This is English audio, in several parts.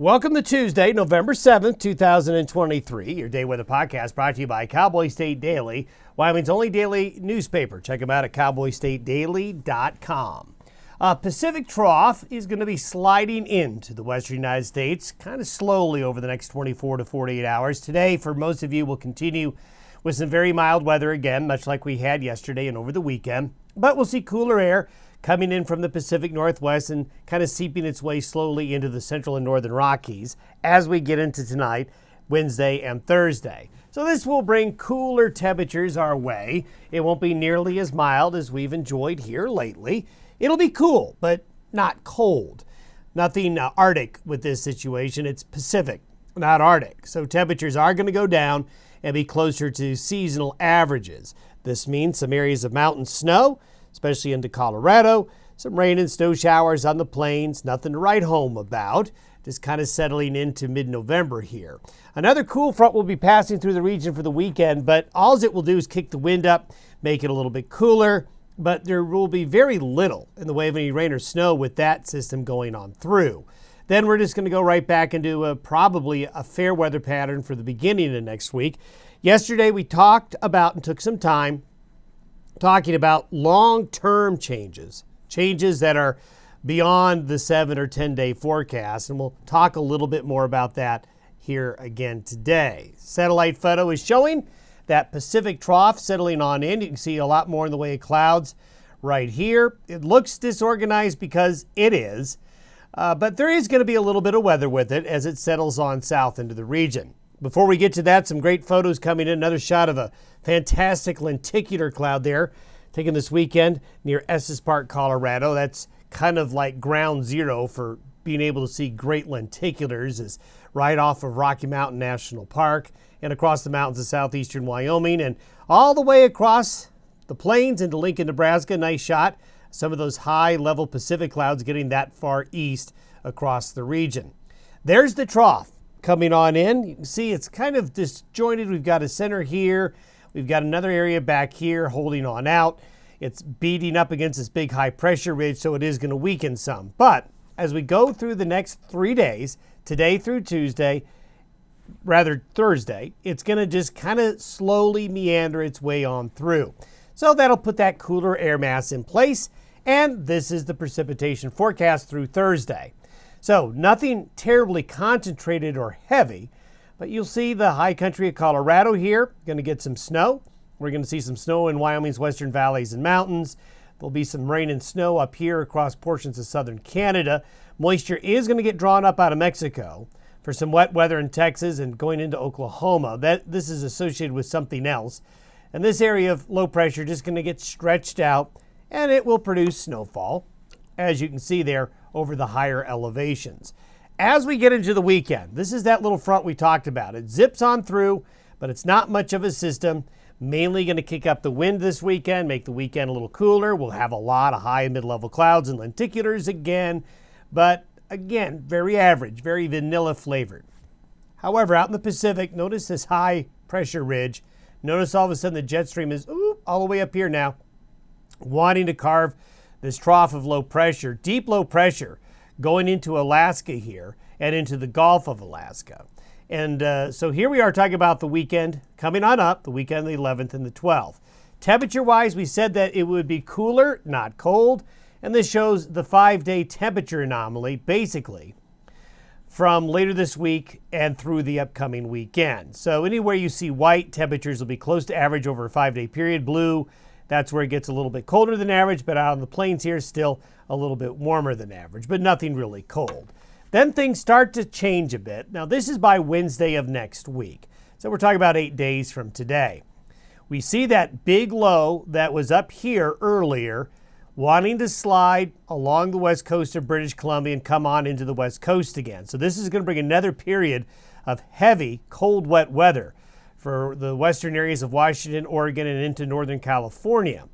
Welcome to Tuesday, November 7th, 2023. Your Day Weather Podcast brought to you by Cowboy State Daily, Wyoming's only daily newspaper. Check them out at cowboystatedaily.com. Pacific trough is going to be sliding into the western United States kind of slowly over the next 24 to 48 hours. Today, for most of you, will continue with some very mild weather again, much like we had yesterday and over the weekend. But we'll see cooler air coming in from the Pacific Northwest and kind of seeping its way slowly into the central and northern Rockies as we get into tonight, Wednesday and Thursday. So this will bring cooler temperatures our way. It won't be nearly as mild as we've enjoyed here lately. It'll be cool, but not cold. Nothing Arctic with this situation. It's Pacific, not Arctic. So temperatures are going to go down and be closer to seasonal averages. This means some areas of mountain snow, especially into Colorado, some rain and snow showers on the plains, nothing to write home about, just kind of settling into mid-November here. Another cool front will be passing through the region for the weekend, but all it will do is kick the wind up, make it a little bit cooler, but there will be very little in the way of any rain or snow with that system going on through. Then we're just going to go right back into probably a fair weather pattern for the beginning of next week. Yesterday we talked about and took some time talking about long-term changes that are beyond the 7 or 10-day forecast, and we'll talk a little bit more about that here again today. Satellite photo is showing that Pacific trough settling on in. You can see a lot more in the way of clouds right here. It looks disorganized because it is, but there is going to be a little bit of weather with it as it settles on south into the region. Before we get to that, some great photos coming in. Another shot of a fantastic lenticular cloud there taken this weekend near Estes Park, Colorado. That's kind of like ground zero for being able to see great lenticulars, is right off of Rocky Mountain National Park and across the mountains of southeastern Wyoming and all the way across the plains into Lincoln, Nebraska. Nice shot. Some of those high-level Pacific clouds getting that far east across the region. There's the trough coming on in. You can see it's kind of disjointed. We've got a center here. We've got another area back here holding on out. It's beating up against this big high pressure ridge, so it is going to weaken some. But as we go through the next 3 days, today through Thursday, it's going to just kind of slowly meander its way on through. So that'll put that cooler air mass in place, and this is the precipitation forecast through Thursday. So nothing terribly concentrated or heavy, but you'll see the high country of Colorado here. Going to get some snow. We're going to see some snow in Wyoming's western valleys and mountains. There'll be some rain and snow up here across portions of southern Canada. Moisture is going to get drawn up out of Mexico for some wet weather in Texas and going into Oklahoma. This is associated with something else. And this area of low pressure just going to get stretched out, and it will produce snowfall, as you can see there, over the higher elevations. As we get into the weekend, this is that little front we talked about. It zips on through, but it's not much of a system. Mainly going to kick up the wind this weekend, make the weekend a little cooler. We'll have a lot of high and mid-level clouds and lenticulars again, but again, very average, very vanilla flavored. However, out in the Pacific, notice this high pressure ridge. Notice all of a sudden the jet stream is all the way up here now, wanting to carve this trough of low pressure, deep low pressure, going into Alaska here and into the Gulf of Alaska. And so here we are talking about the weekend coming on up, the weekend the 11th and the 12th. Temperature-wise, we said that it would be cooler, not cold. And this shows the 5-day temperature anomaly, basically, from later this week and through the upcoming weekend. So anywhere you see white, temperatures will be close to average over a 5-day period. Blue, that's where it gets a little bit colder than average, but out on the plains here, still a little bit warmer than average, but nothing really cold. Then things start to change a bit. Now, this is by Wednesday of next week. So we're talking about 8 days from today. We see that big low that was up here earlier, wanting to slide along the west coast of British Columbia and come on into the west coast again. So this is going to bring another period of heavy, cold, wet weather for the western areas of Washington, Oregon, and into Northern California.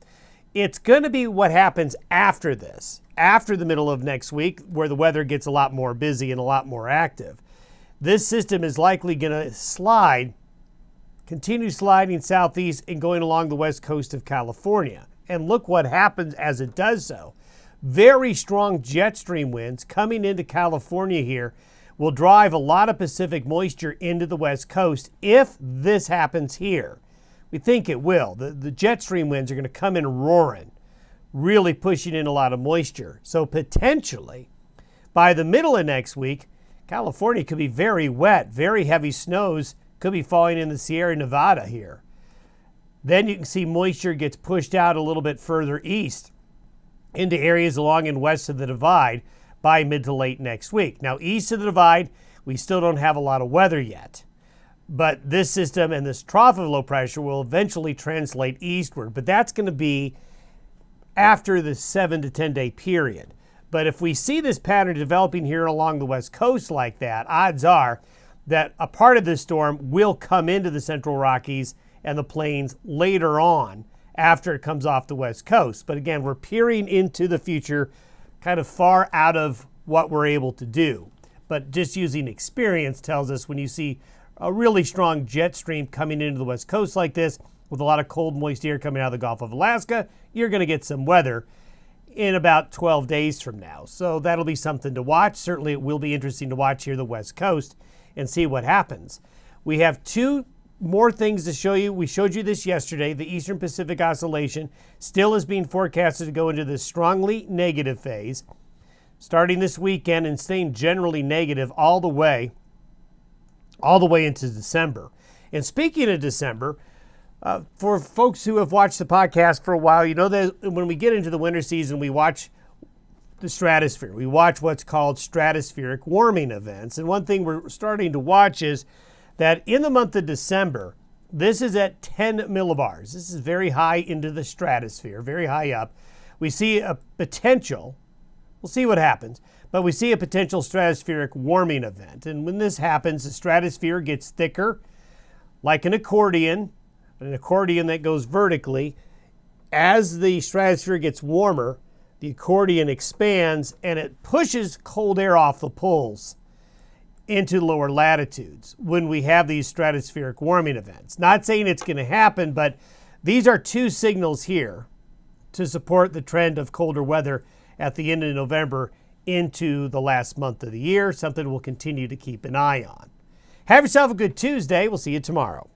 It's going to be what happens after this, after the middle of next week, where the weather gets a lot more busy and a lot more active. This system is likely going to continue sliding southeast and going along the west coast of California. And look what happens as it does so. Very strong jet stream winds coming into California here will drive a lot of Pacific moisture into the west coast if this happens here. We think it will. The jet stream winds are going to come in roaring, really pushing in a lot of moisture. So potentially, by the middle of next week, California could be very wet. Very heavy snows could be falling in the Sierra Nevada here. Then you can see moisture gets pushed out a little bit further east into areas along and west of the divide by mid to late next week. Now, east of the divide, we still don't have a lot of weather yet. But this system and this trough of low pressure will eventually translate eastward. But that's going to be after the 7 to 10 day period. But if we see this pattern developing here along the west coast like that, odds are that a part of this storm will come into the central Rockies and the plains later on after it comes off the west coast. But again, we're peering into the future kind of far out of what we're able to do. But just using experience tells us when you see a really strong jet stream coming into the west coast like this with a lot of cold, moist air coming out of the Gulf of Alaska, you're going to get some weather in about 12 days from now. So that'll be something to watch. Certainly it will be interesting to watch here the west coast and see what happens. We have two more things to show you. We showed you this yesterday. The Eastern Pacific Oscillation still is being forecasted to go into this strongly negative phase, starting this weekend and staying generally negative all the way into December. And speaking of December, for folks who have watched the podcast for a while, you know that when we get into the winter season, we watch the stratosphere. We watch what's called stratospheric warming events. And one thing we're starting to watch is that in the month of December, this is at 10 millibars. This is very high into the stratosphere, very high up. We see a potential, we'll see what happens, but we see a potential stratospheric warming event. And when this happens, the stratosphere gets thicker, like an accordion that goes vertically. As the stratosphere gets warmer, the accordion expands and it pushes cold air off the poles into lower latitudes when we have these stratospheric warming events. Not saying it's going to happen, but these are two signals here to support the trend of colder weather at the end of November into the last month of the year, something we'll continue to keep an eye on. Have yourself a good Tuesday. We'll see you tomorrow.